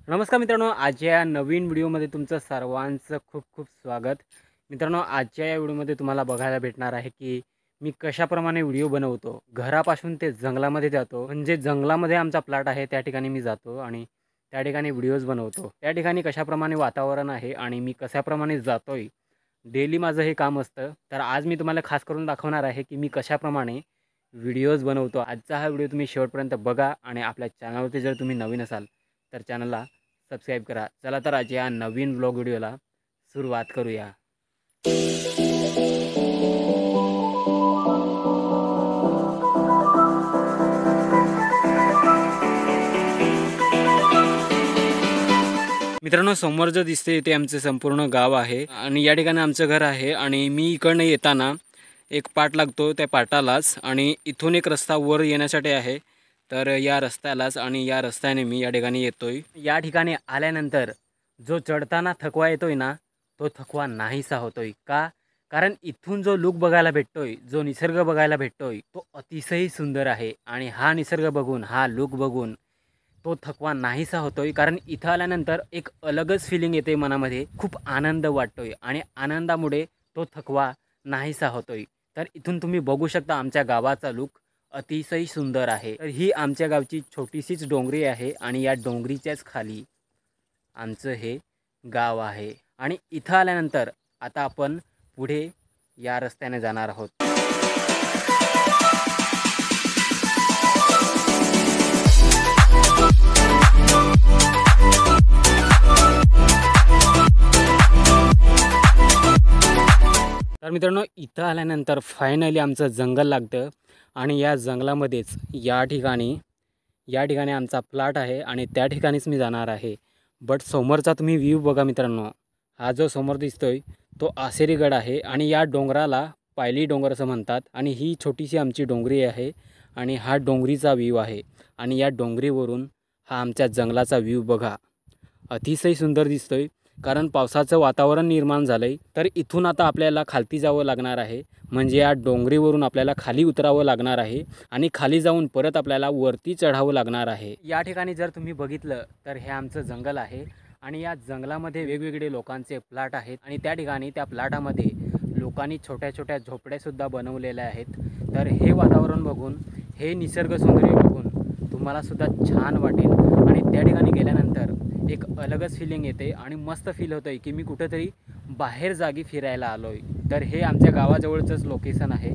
नमस्कार मित्रांनो, आजच्या या नवीन व्हिडिओमध्ये तुमचं सर्वांचं खूप खूप स्वागत. मित्रांनो, आजच्या या व्हिडिओमध्ये तुम्हाला बघायला भेटणार आहे की मी कशाप्रमाणे व्हिडिओ बनवतो. घरापासून ते जंगलामध्ये जातो, म्हणजे जंगलामध्ये आमचा प्लॉट आहे, त्या ठिकाणी मी जातो आणि त्या ठिकाणी व्हिडिओज बनवतो. त्या ठिकाणी कशाप्रमाणे वातावरण आहे आणि मी कशाप्रमाणे जातोय, डेली माझं हे काम असतं. तर आज मी तुम्हाला खास करून दाखवणार आहे की मी कशाप्रमाणे व्हिडिओज बनवतो. आजचा हा व्हिडिओ तुम्ही शेवटपर्यंत बघा आणि आपल्या चॅनलवरती जर तुम्ही नवीन असाल तर चॅनलला सबस्क्राईब करा. चला तर आज या नवीन ब्लॉग व्हिडिओला सुरुवात करूया. मित्रांनो, समोर जो दिसते ते आमचं संपूर्ण गाव आहे आणि या ठिकाणी आमचं घर आहे आणि मी इकडनं येताना एक पाट लागतो त्या पाटालाच आणि इथून एक रस्ता वर येण्यासाठी आहे. तर या रस्त्यालाच आणि या रस्त्याने मी या ठिकाणी येतोय. या ठिकाणी आल्यानंतर जो चढताना थकवा येतोय ना, तो थकवा नाहीसा होतोय. का? कारण इथून जो लुक बघायला भेटतोय, जो निसर्ग बघायला भेटतोय, तो अतिशय सुंदर आहे आणि हा निसर्ग बघून, हा लुक बघून तो थकवा नाहीसा होतोय. कारण इथं आल्यानंतर एक अलगच फिलिंग येते मनामध्ये, खूप आनंद वाटतोय आणि आनंदामुळे तो थकवा नाहीसा होतोय. तर इथून तुम्ही बघू शकता आमच्या गावाचा लुक अतिशय सुंदर आहे. तर ही आमच्या गावची छोटीशीच डोंगरी आहे आणि या डोंगरीच्याच खाली आमचं हे गाव आहे. आणि इथं आल्यानंतर आता आपण पुढे या रस्त्याने जाणार आहोत. तर मित्रांनो, इथं आल्यानंतर फायनली आमचं जंगल लागतं आणि या जंगलामध्येच या ठिकाणी आमचा प्लॉट आहे आणि त्या ठिकाणीच मी जाणार आहे. बट समोरचा तुम्ही व्ह्यू बघा मित्रांनो. हा जो समोर दिसतोय तो आसेरीगड आहे आणि या डोंगराला पायली डोंगर असं म्हणतात आणि ही छोटीशी आमची डोंगरी आहे आणि हा डोंगरीचा व्ह्यू आहे आणि या डोंगरीवरून हा आमच्या जंगलाचा व्ह्यू बघा. अतिशय सुंदर दिसतोय. कारण पावसाचं वातावरण निर्माण झालं आहे. तर इथून आता आपल्याला खालती जावं लागणार आहे, म्हणजे या डोंगरीवरून आपल्याला खाली उतरावं लागणार आहे आणि खाली जाऊन परत आपल्याला वरती चढावं लागणार आहे. या ठिकाणी जर तुम्ही बघितलं तर हे आमचं जंगल आहे आणि या जंगलामध्ये वेगवेगळे लोकांचे प्लॉट आहेत आणि त्या ठिकाणी त्या प्लॉटामध्ये लोकांनी छोट्या छोट्या झोपड्यासुद्धा बनवलेल्या आहेत. तर हे वातावरण बघून, हे निसर्ग सौंदर्य बघून तुम्हालासुद्धा छान वाटेल आणि त्या ठिकाणी गेल्यानंतर एक अलगच फिलिंग येते आणि मस्त फील होतं आहे की मी कुठंतरी बाहेर जागी फिरायला आलो आहे. तर हे आमच्या गावाजवळचंच लोकेशन आहे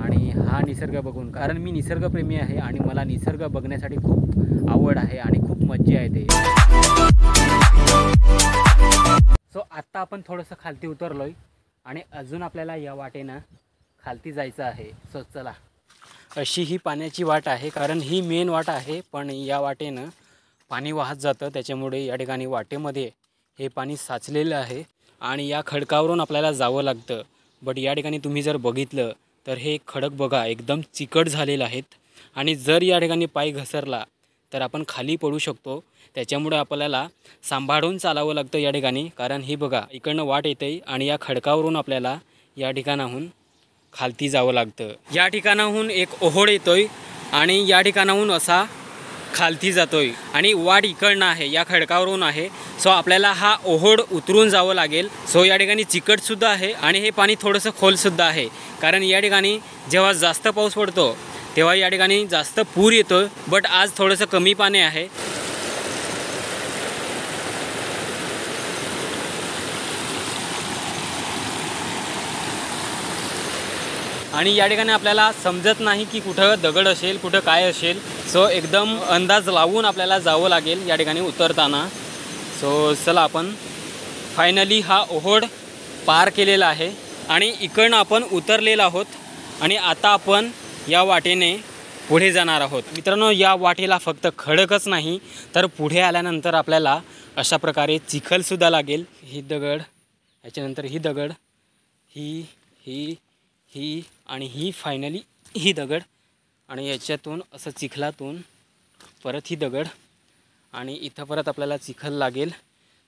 आणि हा निसर्ग बघून, कारण मी निसर्गप्रेमी आहे आणि मला निसर्ग बघण्यासाठी खूप आवड आहे आणि खूप मज्जा येते. सो आत्ता आपण थोडंसं खालती उतरलो आहे आणि अजून आपल्याला या वाटेनं खालती जायचं आहे. सो चला. अशी ही पाण्याची वाट आहे, कारण ही मेन वाट आहे, पण या वाटेनं पाणी वाहत जातं, त्याच्यामुळे या ठिकाणी वाटेमध्ये हे पाणी साचलेलं आहे आणि या खडकावरून आपल्याला जावं लागतं. बट या ठिकाणी तुम्ही जर बघितलं तर हे खडक बघा एकदम चिकट झालेलं आहेत आणि जर या ठिकाणी पाय घसरला तर आपण खाली पडू शकतो. त्याच्यामुळे आपल्याला सांभाळून चालावं लागतं या ठिकाणी. कारण हे बघा इकडनं वाट येते आणि या खडकावरून आपल्याला या ठिकाणाहून खालती जावं लागतं. या ठिकाणाहून एक ओहोळ येतोय आणि या ठिकाणाहून असा खालती जातोय आणि वाट इकडनं आहे, या खडकावरून आहे. सो आपल्याला हा ओहोळ उतरून जावं लागेल. सो या ठिकाणी चिकटसुद्धा आहे आणि हे पाणी थोडंसं खोलसुद्धा आहे, कारण या ठिकाणी जेव्हा जास्त पाऊस पडतो तेव्हा या ठिकाणी जास्त पूर येतो. बट आज थोडंसं कमी पाणी आहे. आणि या ठिकाणी आपल्याला समजत नाही की कुठं दगड असेल, कुठं काय असेल. सो एकदम अंदाज लावून आपल्याला जावं लागेल या ठिकाणी उतरताना. सो चला, आपण फायनली हा ओहोळ पार केलेला आहे आणि इकडनं आपण उतरलेलो आहोत आणि आता आपण या वाटेने पुढे जाणार आहोत. मित्रांनो, या वाटेला फक्त खडकच नाही तर पुढे आल्यानंतर आपल्याला अशा प्रकारे चिखलसुद्धा लागेल. ही दगड, ह्याच्यानंतर ही दगड, ही ही ही आणि ही फायनली ही दगड आणि याच्यातून असं चिखलातून परत ही दगड आणि इथं परत आपल्याला चिखल लागेल.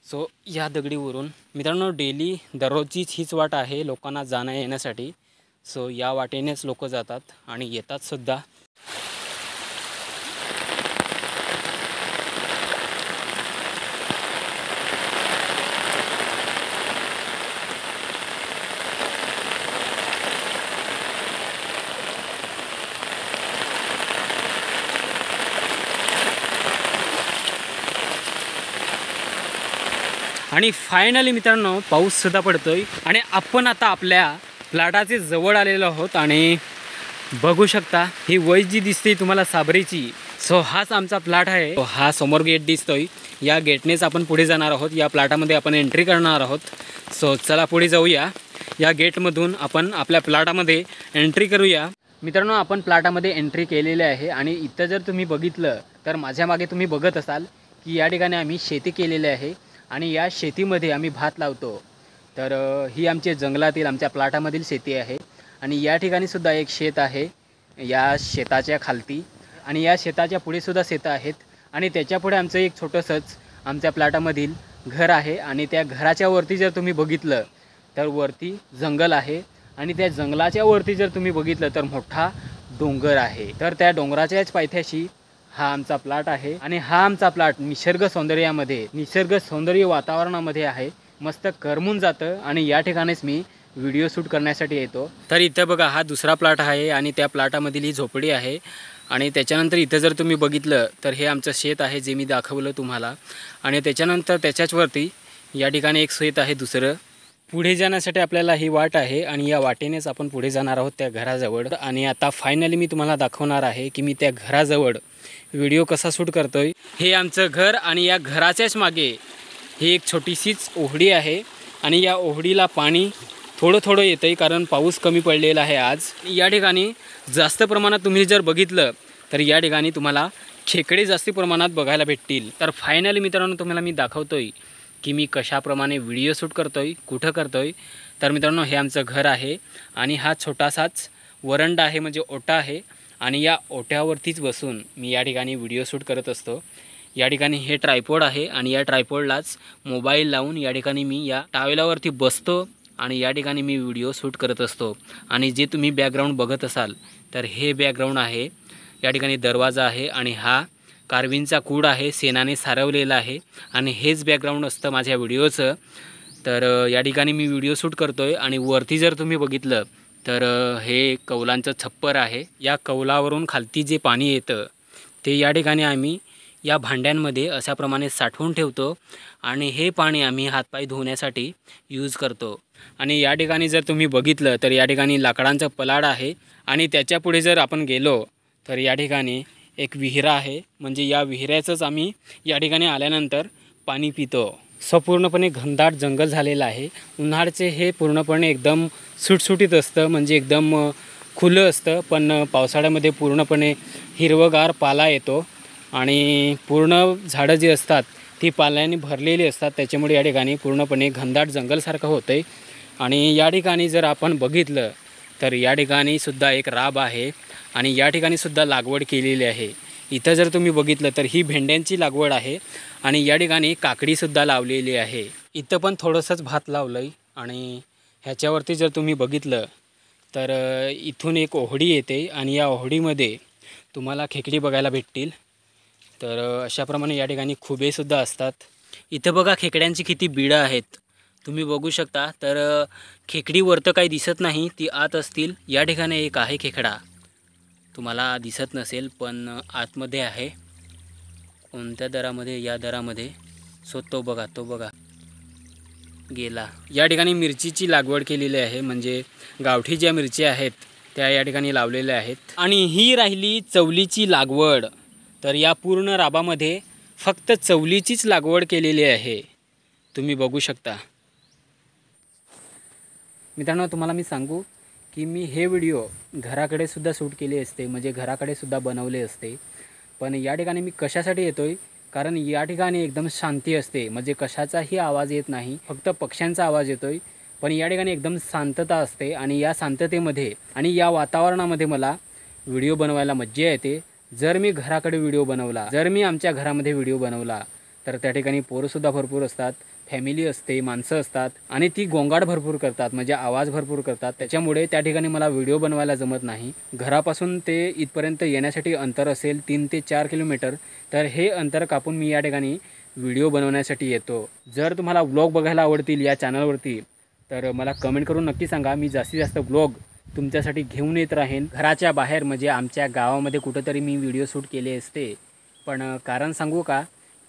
सो या दगडीवरून मित्रांनो डेली दररोजचीच हीच वाट आहे लोकांना जाण्या येण्यासाठी. सो या वाटेनेच लोक जातात आणि येतात सुद्धा. आणि फायनली मित्रांनो पाऊससुद्धा पडतोय आणि आपण आता आपल्या प्लॉटाचे जवळ आलेलो आहोत आणि बघू शकता ही वय जी दिसते तुम्हाला साबरीची, सो हाच आमचा प्लॉट आहे। हा समोर गेट दिसतोय, या गेटनेच आपण पुढे जाणार आहोत, या प्लॉटामध्ये आपण एंट्री करणार आहोत। सो चला पुढे जाऊया, या गेटमधून आपण आपल्या प्लॉटामध्ये एंट्री करूया। मित्रांनो आपण प्लॉटामध्ये एंट्री केलेली आहे आणि इथं जर तुम्ही बघितलं तर माझ्या मागे तुम्ही बघत असाल की या ठिकाणी आम्ही शेती केलेली आहे आणि या शेतीमध्ये आम्ही भात लावतो। तर ही आमच्या जंगलातील आमच्या प्लॉटामधील शेती आहे आणि या ठिकाणी सुद्धा एक शेत आहे या शेताच्या खालती, आणि या शेताच्या पुढे सुद्धा शेतं आहेत आणि त्याच्यापुढे आमचं एक छोटंसंच आमच्या प्लॉटामधील घर आहे आणि त्या घराच्या वरती जर तुम्ही बघितलं तर वरती जंगल आहे आणि त्या जंगलाच्या वरती जर तुम्ही बघितलं तर मोठा डोंगर आहे। तर त्या डोंगराच्याच पायथ्याशी हा आमचा प्लॉट आहे आणि हा आमचा प्लॉट निसर्ग सौंदर्यामध्ये, निसर्ग सौंदर्य वातावरणामध्ये आहे, मस्त करमून जातं आणि या ठिकाणीच मी व्हिडिओ शूट करण्यासाठी येतो। तर इथं बघा हा दुसरा प्लॉट आहे आणि त्या प्लॉटामधील ही झोपडी आहे आणि त्याच्यानंतर इथं जर तुम्ही बघितलं तर हे आमचं शेत आहे जे मी दाखवलं तुम्हाला, आणि त्याच्यानंतर त्याच्याच वरती या ठिकाणी एक शेत आहे दुसरं। पुढे जाण्यासाठी आपल्याला ही वाट आहे आणि या वाटेनेच आपण पुढे जाणार आहोत त्या घराजवळ। आणि आता फायनली मी तुम्हाला दाखवणार आहे की मी त्या घराजवळ व्हिडिओ कसा शूट करतोय। हे आमचं घर आणि या घराच्याच मागे ही एक छोटीशीच ओहडी आहे आणि या ओहडीला पाणी थोडं थोडं येतंय कारण पाऊस कमी पडलेला आहे आज। या ठिकाणी जास्त प्रमाणात तुम्ही जर बघितलं तर या ठिकाणी तुम्हाला खेकडे जास्त प्रमाणात बघायला भेटतील। तर फायनली मित्रांनो तुम्हाला मी दाखवतोय की मी कशाप्रमाणे व्हिडिओ शूट करतोय, कुठं करतोय। तर मित्रांनो हे आमचं घर आहे आणि हा छोटासाच वरंडा आहे म्हणजे ओटा आहे आणि या ओट्यावरतीच बसून मी या ठिकाणी व्हिडिओ शूट करत असतो। या ठिकाणी हे ट्रायपॉड आहे आणि या ट्रायपॉडलाच मोबाईल लावून या ठिकाणी मी या टावेलावरती बसतो आणि या ठिकाणी मी व्हिडिओ शूट करत असतो। आणि जे तुम्ही बॅकग्राऊंड बघत असाल तर हे बॅकग्राऊंड आहे, या ठिकाणी दरवाजा आहे आणि हा कारवींचा कूड आहे, शेणाने सारवलेला आहे आणि हेच बॅकग्राऊंड असतं माझ्या व्हिडिओचं। तर या ठिकाणी मी व्हिडिओ शूट करतोय आणि वरती जर तुम्ही बघितलं तर हे कौलांचं छप्पर आहे। या कौलावरून खालती जे पाणी येतं ते या ठिकाणी आम्ही या भांड्यांमध्ये अशाप्रमाणे साठवून ठेवतो आणि हे पाणी आम्ही हातपाय धुण्यासाठी यूज करतो। आणि या ठिकाणी जर तुम्ही बघितलं तर या ठिकाणी लाकडांचं पलाड आहे आणि त्याच्या पुढे जर आपण गेलो तर या ठिकाणी एक विहिरा आहे, म्हणजे या विहिऱ्याचंच आम्ही या ठिकाणी आल्यानंतर पाणी पितो। संपूर्णपणे घनदाट जंगल झालेलं आहे। उन्हाळ्याचे हे पूर्णपणे एकदम सुटसुटीत असतं, म्हणजे एकदम खुलं असतं, पण पावसाळ्यामध्ये पूर्णपणे हिरवगार पाला येतो आणि पूर्ण झाडं जी असतात ती पाल्याने भरलेली असतात, त्याच्यामुळे या ठिकाणी पूर्णपणे घनदाट जंगलसारखं होतं आहे। आणि या ठिकाणी जर आपण बघितलं तर या ठिकाणी सुद्धा एक राब आहे आणि या ठिकाणी सुद्धा लागवड केलेली आहे। इथं जर तुम्ही बघितलं तर ही भेंड्यांची लागवड आहे आणि या ठिकाणी काकडीसुद्धा लावलेली आहे। इथं पण थोडंसंच भात लावलं आहे आणि ह्याच्यावरती जर तुम्ही बघितलं तर इथून एक ओहडी येते आणि या ओहडीमध्ये तुम्हाला खेकडी बघायला भेटतील। तर अशाप्रमाणे या ठिकाणी खुबेसुद्धा असतात। इथं बघा खेकड्यांची किती बिडं आहेत तुम्ही बघू शकता। तर खेकडी वरतं काही दिसत नाही, ती आत असतील। या ठिकाणी एक आहे खेकडा, तुम्हाला दिसत नसेल पण आतमध्ये आहे। कोणत्या दरामध्ये? या दरामध्ये। सो तो बघा गेला। या ठिकाणी मिरचीची लागवड केलेली आहे, म्हणजे गावठी ज्या मिरच्या आहेत त्या या ठिकाणी लावलेल्या आहेत। आणि ही राहिली चवलीची लागवड। तर या पूर्ण राबामध्ये फक्त चवलीचीच लागवड केलेली आहे, तुम्ही बघू शकता। मित्रांनो तुम्हाला मी सांगू की मी हे व्हिडिओ घराकडे सुद्धा शूट केले असते, म्हणजे घराकडे सुद्धा बनवले असते, पण या ठिकाणी मी कशासाठी येतोय कारण या ठिकाणी एकदम शांती असते, म्हणजे कशाचाही आवाज येत नाही, फक्त पक्ष्यांचा आवाज येतोय। पण या ठिकाणी एकदम शांतता असते आणि या शांततेमध्ये आणि या वातावरणामध्ये मला व्हिडिओ बनवायला मज्जा येते। जर मी घराकडे व्हिडिओ बनवला, जर मी आमच्या घरामध्ये व्हिडिओ बनवला तर त्या ठिकाणी पोरंसुद्धा भरपूर असतात, फॅमिली असते, माणसं असतात आणि ती गोंगाट भरपूर करतात, म्हणजे आवाज भरपूर करतात, त्याच्यामुळे त्या ठिकाणी मला व्हिडिओ बनवायला जमत नाही। घरापासून ते इथपर्यंत येण्यासाठी अंतर असेल 3 ते 4 किलोमीटर, तर हे अंतर कापून मी या ठिकाणी व्हिडिओ बनवण्यासाठी येतो। जर तुम्हाला व्लॉग बघायला आवडतील या चॅनलवरती तर मला कमेंट करून नक्की सांगा, मी जास्तीत जास्त व्लॉग तुमच्यासाठी घेऊन येत राहीन। घराच्या बाहेर म्हणजे आमच्या गावामध्ये कुठंतरी मी व्हिडिओ शूट केले असते, पण कारण सांगू का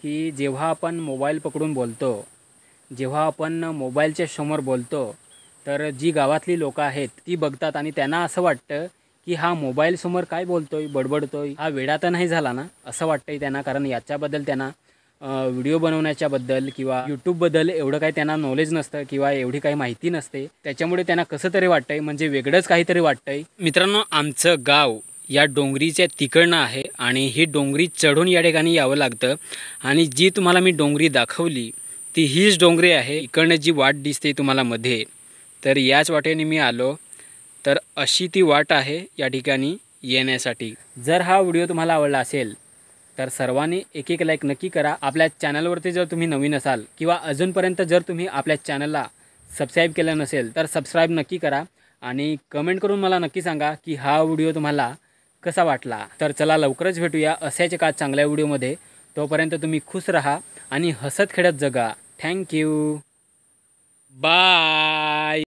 की जेव्हा आपण मोबाईल पकडून बोलतो जेव्हा आपण मोबाईलच्या समोर बोलतो तर जी गावातली लोकं आहेत ती बघतात आणि त्यांना असं वाटतं की हा मोबाईलसमोर काय बोलतोय, बडबडतोय, हा वेडा तर नाही झाला ना, असं वाटतंय त्यांना. कारण याच्याबद्दल त्यांना व्हिडिओ बनवण्याच्याबद्दल किंवा यूट्यूबबद्दल एवढं काही त्यांना नॉलेज नसतं किंवा एवढी काही माहिती नसते. त्याच्यामुळे त्यांना कसं तरी वाटतंय, म्हणजे वेगळंच काहीतरी वाटतंय. मित्रांनो, आमचं गाव या डोंगरीच्या तिकडनं आहे आणि ही डोंगरी चढून या ठिकाणी यावं लागतं. आणि जी तुम्हाला मी डोंगरी दाखवली ती हीच डोंगरी आहे. इकडनं जी वाट दिसते तुम्हाला मध्ये, तर याच वाटेने मी आलो. तर अशी ती वाट आहे या ठिकाणी येण्यासाठी. जर हा व्हिडिओ तुम्हाला आवडला असेल तर सर्वांनी एक एक लाईक नक्की करा. आपल्या चॅनलवरती जर तुम्ही नवीन असाल किंवा अजूनपर्यंत जर तुम्ही आपल्या चॅनलला सबस्क्राईब केलं नसेल तर सबस्क्राईब नक्की करा. आणि कमेंट करून मला नक्की सांगा की हा व्हिडिओ तुम्हाला कसा वाटला. तर चला लवकरच भेटूया अशाच एका चांगल्या व्हिडिओमध्ये. तोपर्यंत तुम्ही खुश राहा आणि हसत खेळत जगा. Thank you, bye.